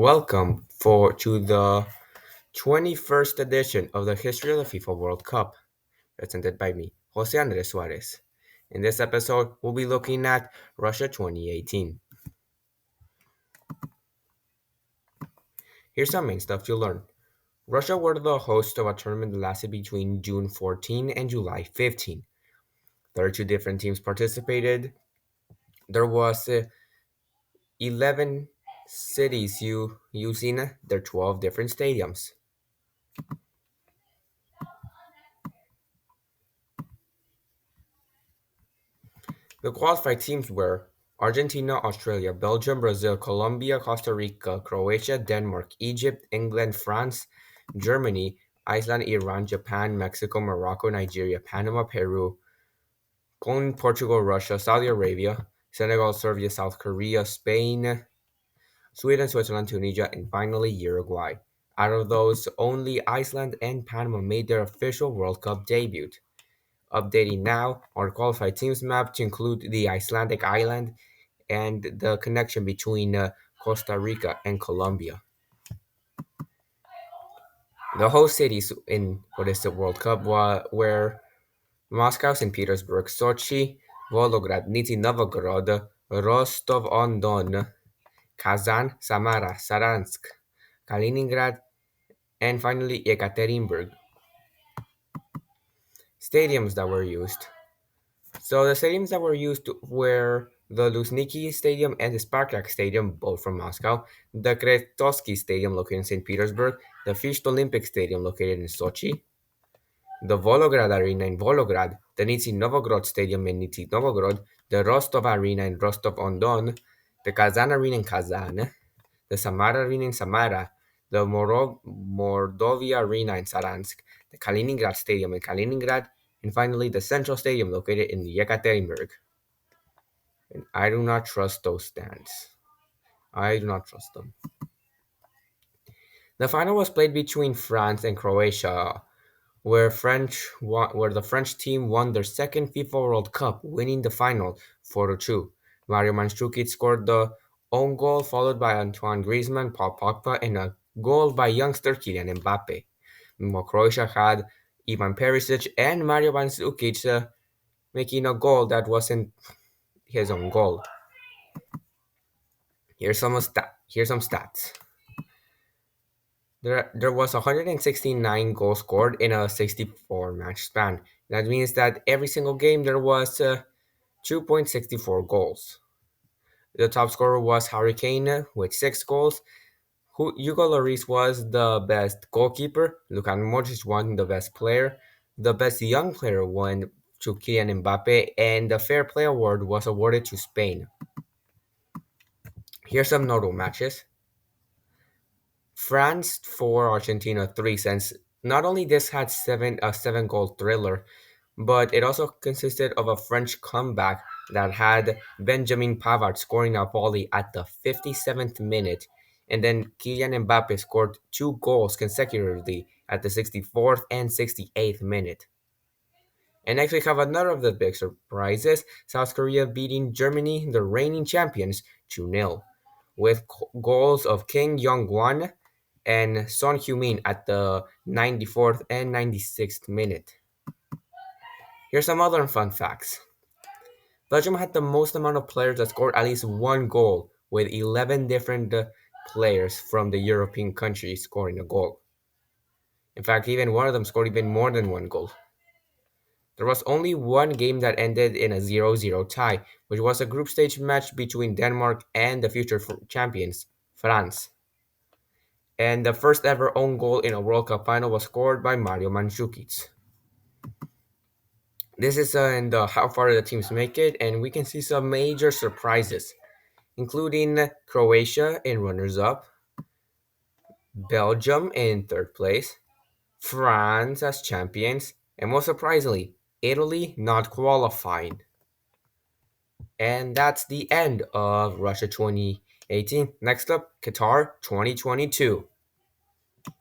Welcome for to the 21st edition of the History of the FIFA World Cup, presented by me, Jose Andres Suarez. In this episode, we'll be looking at Russia 2018. Here's some main stuff you'll learn. Russia were the host of a tournament that lasted between June 14 and July 15. 32 different teams participated. There was 11 cities using their 12 different stadiums. The qualified teams were Argentina, Australia, Belgium, Brazil, Colombia, Costa Rica, Croatia, Denmark, Egypt, England, France, Germany, Iceland, Iran, Japan, Mexico, Morocco, Nigeria, Panama, Peru, Poland, Portugal, Russia, Saudi Arabia, Senegal, Serbia, South Korea, Spain, Sweden, Switzerland, Tunisia, and finally Uruguay. Out of those, only Iceland and Panama made their official World Cup debut. Updating now our qualified teams map to include the Icelandic island and the connection between Costa Rica and Colombia. The host cities for this World Cup were Moscow, St. Petersburg, Sochi, Volgograd, Nizhny Novgorod, Rostov-on-Don, Kazan, Samara, Saransk, Kaliningrad, and finally Yekaterinburg. Stadiums that were used. So the stadiums that were used were the Luzhniki Stadium and the Spartak Stadium, both from Moscow, the Krestovsky Stadium located in St. Petersburg, the Fisht Olympic Stadium located in Sochi, the Volgograd Arena in Volgograd, the Nizhny Novgorod Stadium in Nizhny Novgorod, the Rostov Arena in Rostov-on-Don, the Kazan Arena in Kazan, the Samara Arena in Samara, the Mordovia Arena in Saransk, the Kaliningrad Stadium in Kaliningrad, and finally the Central Stadium located in Yekaterinburg. And I do not trust those stands. I do not trust them. The final was played between France and Croatia, where the French team won their second FIFA World Cup, winning the final 4-2. Mario Mandzukic scored the own goal, followed by Antoine Griezmann, Paul Pogba, and a goal by youngster Kylian Mbappe. Meanwhile, Croatia had Ivan Perisic and Mario Mandzukic making a goal that wasn't his own goal. Here's some stats. There was 169 goals scored in a 64 match span. That means that every single game there was 2.64 goals. The top scorer was Harry Kane with 6 goals. Hugo Lloris was the best goalkeeper. Luka Modric won the best player. The best young player won to Kylian Mbappe, and the Fair Play Award was awarded to Spain. Here's some notable matches. France 4, Argentina 3, since not only this had a 7-goal thriller, but it also consisted of a French comeback that had Benjamin Pavard scoring a volley at the 57th minute, and then Kylian Mbappe scored 2 goals consecutively at the 64th and 68th minute. And next we have another of the big surprises, South Korea beating Germany, the reigning champions, 2-0, with goals of Kim Jong-won and Son Heung-min at the 94th and 96th minute. Here's some other fun facts. Belgium had the most amount of players that scored at least one goal, with 11 different players from the European countries scoring a goal. In fact, even one of them scored even more than one goal. There was only one game that ended in a 0-0 tie, which was a group stage match between Denmark and the future champions, France. And the first ever own goal in a World Cup final was scored by Mario Mandzukic. This is in the how far the teams make it, and we can see some major surprises, including Croatia in runners-up, Belgium in third place, France as champions, and most surprisingly, Italy not qualifying. And that's the end of Russia 2018. Next up, Qatar 2022.